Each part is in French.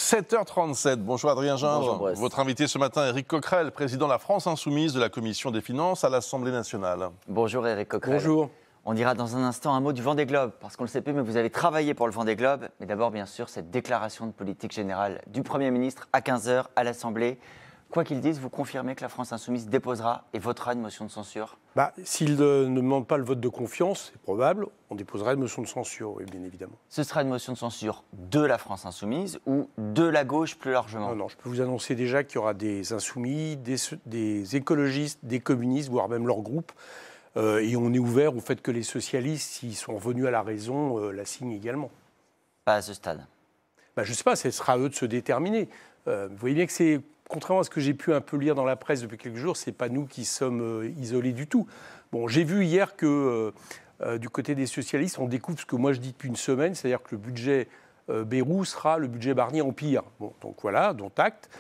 7h37. Bonjour Adrien Gindre. Bonjour Votre invité ce matin, Éric Coquerel, président de la France Insoumise de la Commission des Finances à l'Assemblée nationale. Bonjour Éric Coquerel. Bonjour. On dira dans un instant un mot du Vendée Globe, parce qu'on ne le sait plus, mais vous avez travaillé pour le Vendée Globe. Mais d'abord, bien sûr, cette déclaration de politique générale du Premier ministre à 15h à l'Assemblée. Quoi qu'il dise, vous confirmez que la France Insoumise déposera et votera une motion de censure? S'il ne demande pas le vote de confiance, c'est probable, on déposera une motion de censure, oui, bien évidemment. Ce sera une motion de censure de la France Insoumise ou de la gauche plus largement? Non, je peux vous annoncer déjà qu'il y aura des insoumis, des écologistes, des communistes, voire même leur groupe. Et on est ouvert au fait que les socialistes, s'ils sont venus à la raison, la signent également. Pas à ce stade. Je ne sais pas, ce sera à eux de se déterminer. Vous voyez bien que c'est... Contrairement à ce que j'ai pu un peu lire dans la presse depuis quelques jours, ce n'est pas nous qui sommes isolés du tout. Bon, j'ai vu hier que du côté des socialistes, on découvre ce que moi je dis depuis une semaine, c'est-à-dire que le budget Bayrou sera le budget Barnier en pire. Bon, donc voilà, dont acte.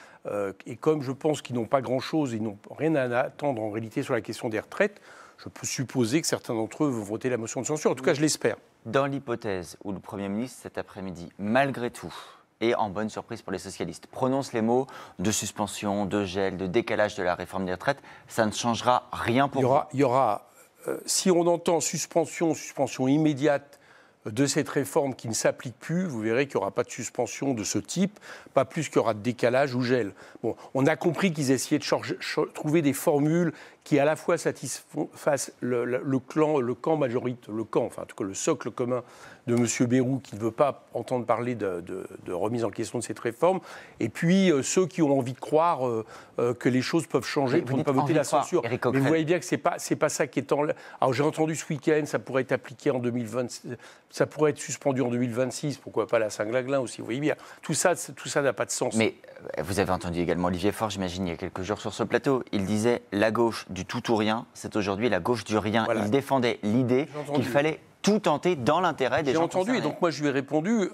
Et comme je pense qu'ils n'ont pas grand-chose, ils n'ont rien à attendre en réalité sur la question des retraites, je peux supposer que certains d'entre eux vont voter la motion de censure. En tout cas, je l'espère. Dans l'hypothèse où le Premier ministre, cet après-midi, malgré tout, et en bonne surprise pour les socialistes, prononce les mots de suspension, de gel, de décalage de la réforme des retraites, ça ne changera rien pour vous. Il y aura si on entend suspension immédiate de cette réforme qui ne s'applique plus, vous verrez qu'il n'y aura pas de suspension de ce type, pas plus qu'il y aura de décalage ou gel. Bon, on a compris qu'ils essayaient de trouver des formules qui à la fois satisfassent le socle commun de M. Bayrou, qui ne veut pas entendre parler de remise en question de cette réforme, et puis ceux qui ont envie de croire que les choses peuvent changer pour ne pas voter la censure. Mais vous voyez bien que ce n'est pas ça qui est en... Alors j'ai entendu ce week-end, ça pourrait être appliqué en 2020, ça pourrait être suspendu en 2026, pourquoi pas la Saint-Glaglin aussi, vous voyez bien. Tout ça n'a pas de sens. Mais vous avez entendu également Olivier Faure, j'imagine, il y a quelques jours sur ce plateau. Il disait la gauche du tout ou rien, c'est aujourd'hui la gauche du rien. Voilà. Il défendait l'idée qu'il fallait tout tenter dans l'intérêt des gens concernés. J'ai entendu, et donc moi je lui ai répondu,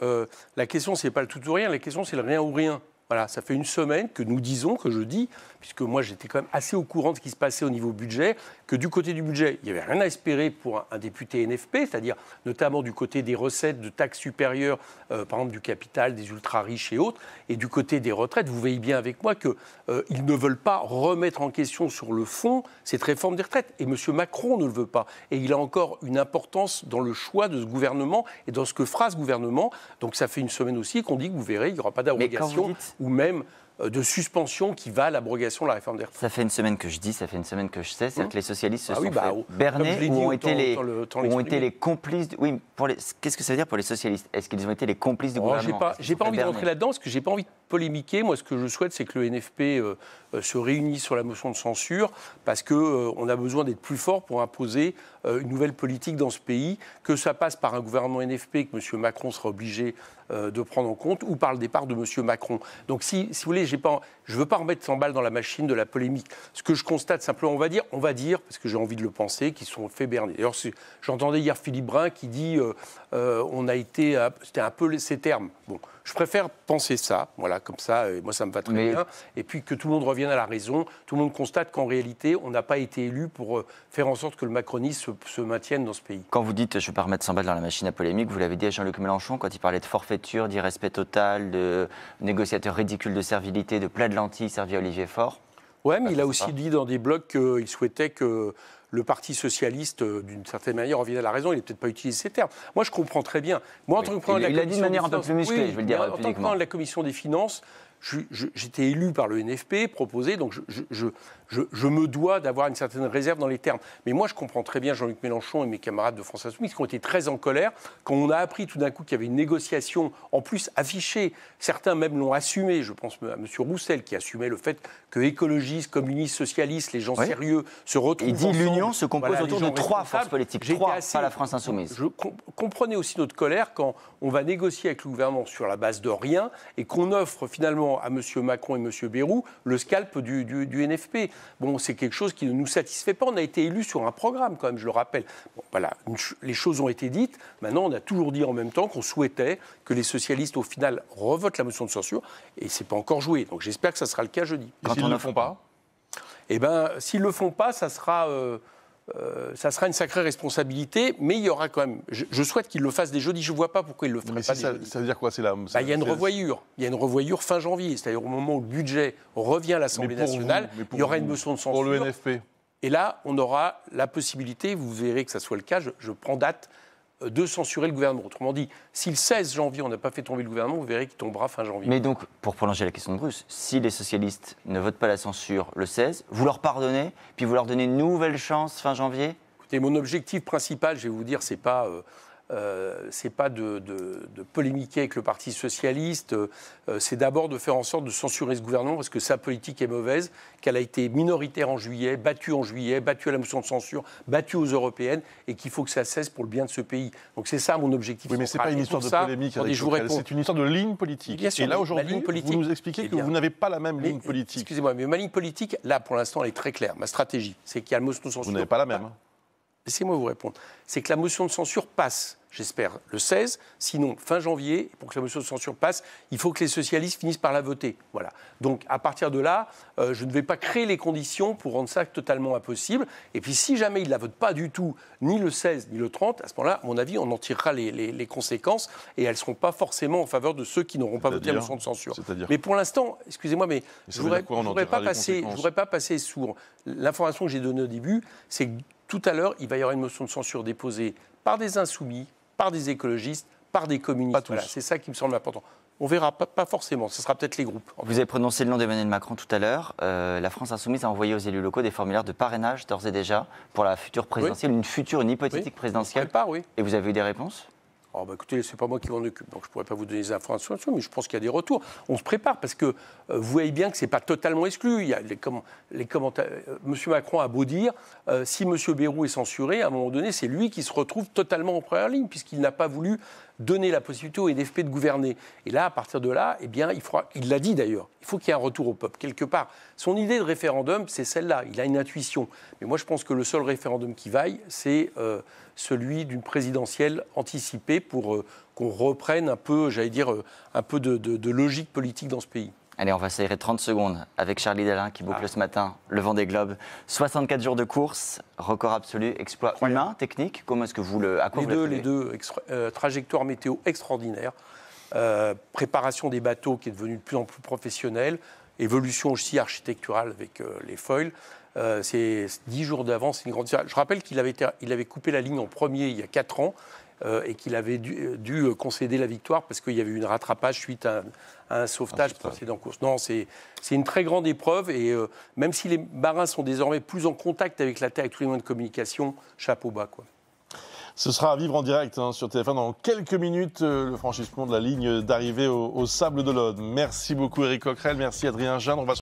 la question c'est pas le tout ou rien, la question c'est le rien ou rien. Voilà, ça fait une semaine que nous disons, que je dis, puisque moi j'étais quand même assez au courant de ce qui se passait au niveau budget, que du côté du budget, il n'y avait rien à espérer pour un député NFP, c'est-à-dire notamment du côté des recettes de taxes supérieures, par exemple du capital, des ultra-riches et autres, et du côté des retraites, vous voyez bien avec moi qu'ils ne veulent pas remettre en question sur le fond cette réforme des retraites. Et M. Macron ne le veut pas. Et il a encore une importance dans le choix de ce gouvernement et dans ce que fera ce gouvernement. Donc ça fait une semaine aussi qu'on dit que vous verrez, il n'y aura pas d'abrogation ou même de suspension qui va à l'abrogation de la réforme des retraites. Ça fait une semaine que je dis, ça fait une semaine que je sais, c'est que les socialistes se sont fait berner ou ont été les complices... Oui, qu'est-ce que ça veut dire pour les socialistes? Est-ce qu'ils ont été les complices du gouvernement? J'ai pas envie de rentrer là-dedans, parce que j'ai pas envie de polémiquer. Moi, ce que je souhaite, c'est que le NFP se réunisse sur la motion de censure, parce qu'on a besoin d'être plus fort pour imposer une nouvelle politique dans ce pays, que ça passe par un gouvernement NFP que M. Macron sera obligé de prendre en compte, ou par le départ de M. Macron. Donc si vous voulez, je ne veux pas remettre 100 balles dans la machine de la polémique. Ce que je constate simplement, on va dire, parce que j'ai envie de le penser, qu'ils sont fait berner. D'ailleurs, j'entendais hier Philippe Brun qui dit on a été... C'était un peu ces termes. Bon, je préfère penser ça, voilà, comme ça, moi ça me va très bien. Et puis que tout le monde revienne à la raison, tout le monde constate qu'en réalité, on n'a pas été élu pour faire en sorte que le macronisme se maintienne dans ce pays. Quand vous dites je ne vais pas remettre 100 balles dans la machine à polémique, vous l'avez dit à Jean-Luc Mélenchon quand il parlait de forfaiture, d'irrespect total, de négociateur ridicule de servilité, de plat de lentilles servi à Olivier Faure. Oui, mais il a aussi dit dans des blogs qu'il souhaitait que le Parti socialiste, d'une certaine manière, revienne à la raison. Il n'a peut-être pas utilisé ces termes. Moi, je comprends très bien. Moi, il l'a dit de manière un peu plus musclée, je veux le dire publiquement. En tant que président de la Commission des Finances, j'étais élu par le NFP, proposé, donc je me dois d'avoir une certaine réserve dans les termes. Mais moi, je comprends très bien Jean-Luc Mélenchon et mes camarades de France Insoumise qui ont été très en colère quand on a appris tout d'un coup qu'il y avait une négociation, en plus affichée. Certains même l'ont assumé. Je pense à M. Roussel qui assumait le fait que écologistes, communistes, socialistes, les gens sérieux se retrouvent ensemble. Il dit l'union se compose autour de 3 forces politiques. 3, pas la France Insoumise. Je comprenais aussi notre colère quand on va négocier avec le gouvernement sur la base de rien et qu'on offre finalement à M. Macron et M. Bayrou le scalp du NFP. Bon, c'est quelque chose qui ne nous satisfait pas. On a été élus sur un programme, quand même, je le rappelle. Bon, voilà, les choses ont été dites. Maintenant, on a toujours dit en même temps qu'on souhaitait que les socialistes, au final, revotent la motion de censure. Et ce n'est pas encore joué. Donc j'espère que ça sera le cas jeudi. Et s'ils ne le font pas ? Eh bien, s'ils ne le font pas, ça sera... ça sera une sacrée responsabilité, mais il y aura quand même. Je souhaite qu'il le fasse dès jeudi. Je ne vois pas pourquoi il le ferait pas dès jeudi. Ça veut dire quoi? Il y a une revoyure. Il y a une revoyure fin janvier. C'est-à-dire au moment où le budget revient à l'Assemblée nationale, il y aura une motion de censure. Pour le NFP. Et là, on aura la possibilité, vous verrez que ça soit le cas, je prends date, de censurer le gouvernement. Autrement dit, si le 16 janvier, on n'a pas fait tomber le gouvernement, vous verrez qu'il tombera fin janvier. Mais donc, pour prolonger la question de Bruce, si les socialistes ne votent pas la censure le 16, vous leur pardonnez, puis vous leur donnez une nouvelle chance fin janvier? Écoutez, mon objectif principal, je vais vous dire, c'est pas de polémiquer avec le Parti socialiste, c'est d'abord de faire en sorte de censurer ce gouvernement parce que sa politique est mauvaise, qu'elle a été minoritaire en juillet, battue à la motion de censure, battue aux européennes et qu'il faut que ça cesse pour le bien de ce pays. Donc c'est ça mon objectif. Oui, mais ce n'est pas une histoire de polémique, c'est une histoire de ligne politique. Bien sûr, et là aujourd'hui, vous nous expliquez que vous n'avez pas la même ligne politique. Excusez-moi, mais ma ligne politique, là pour l'instant, elle est très claire. Ma stratégie, c'est qu'il y a la motion de censure. Vous n'avez pas la même. Laissez-moi vous répondre. C'est que la motion de censure passe, j'espère, le 16, sinon fin janvier. Pour que la motion de censure passe, il faut que les socialistes finissent par la voter. Voilà. Donc à partir de là, je ne vais pas créer les conditions pour rendre ça totalement impossible. Et puis si jamais ils ne la votent pas du tout, ni le 16, ni le 30, à ce moment-là, à mon avis, on en tirera les conséquences et elles ne seront pas forcément en faveur de ceux qui n'auront pas voté la motion de censure. Mais pour l'instant, excusez-moi, mais je ne voudrais pas passer sourd. L'information que j'ai donnée au début, c'est que tout à l'heure, il va y avoir une motion de censure déposée par des insoumis, par des écologistes, par des communistes. Voilà, c'est ça qui me semble important. On verra, pas forcément, ce sera peut-être les groupes. Vous avez prononcé le nom d'Emmanuel Macron tout à l'heure. La France insoumise a envoyé aux élus locaux des formulaires de parrainage d'ores et déjà pour la future présidentielle, une hypothétique présidentielle. Et vous avez eu des réponses ? Oh bah écoutez, c'est pas moi qui m'en occupe, donc je ne pourrais pas vous donner des informations, mais je pense qu'il y a des retours. On se prépare parce que vous voyez bien que ce n'est pas totalement exclu. Il y a les commentaires. M. Macron a beau dire, si M. Bayrou est censuré, à un moment donné, c'est lui qui se retrouve totalement en première ligne, puisqu'il n'a pas voulu donner la possibilité au NFP de gouverner. Et là, à partir de là, eh bien, il l'a dit d'ailleurs, il faut qu'il y ait un retour au peuple, quelque part. Son idée de référendum, c'est celle-là, il a une intuition. Mais moi, je pense que le seul référendum qui vaille, c'est celui d'une présidentielle anticipée pour qu'on reprenne un peu, j'allais dire, un peu de logique politique dans ce pays. Allez, on va s'aérer 30 secondes avec Charlie Dalin qui boucle ce matin le Vendée Globe. 64 jours de course, record absolu, exploit humain, technique. Comment est-ce que vous le... Les deux, trajectoire météo extraordinaire, préparation des bateaux qui est devenue de plus en plus professionnelle, évolution aussi architecturale avec les foils. C'est 10 jours d'avance, c'est une grande... Je rappelle qu'il avait coupé la ligne en premier il y a 4 ans et qu'il avait dû concéder la victoire parce qu'il y avait eu un rattrapage suite à un sauvetage précédent en course. Non, c'est une très grande épreuve et même si les marins sont désormais plus en contact avec la Terre, avec tous les moyens de communication, chapeau bas, quoi. Ce sera à vivre en direct sur TF1 dans quelques minutes, le franchissement de la ligne d'arrivée au Sable d'Olonne. Merci beaucoup Éric Coquerel, merci Adrien Jeanne.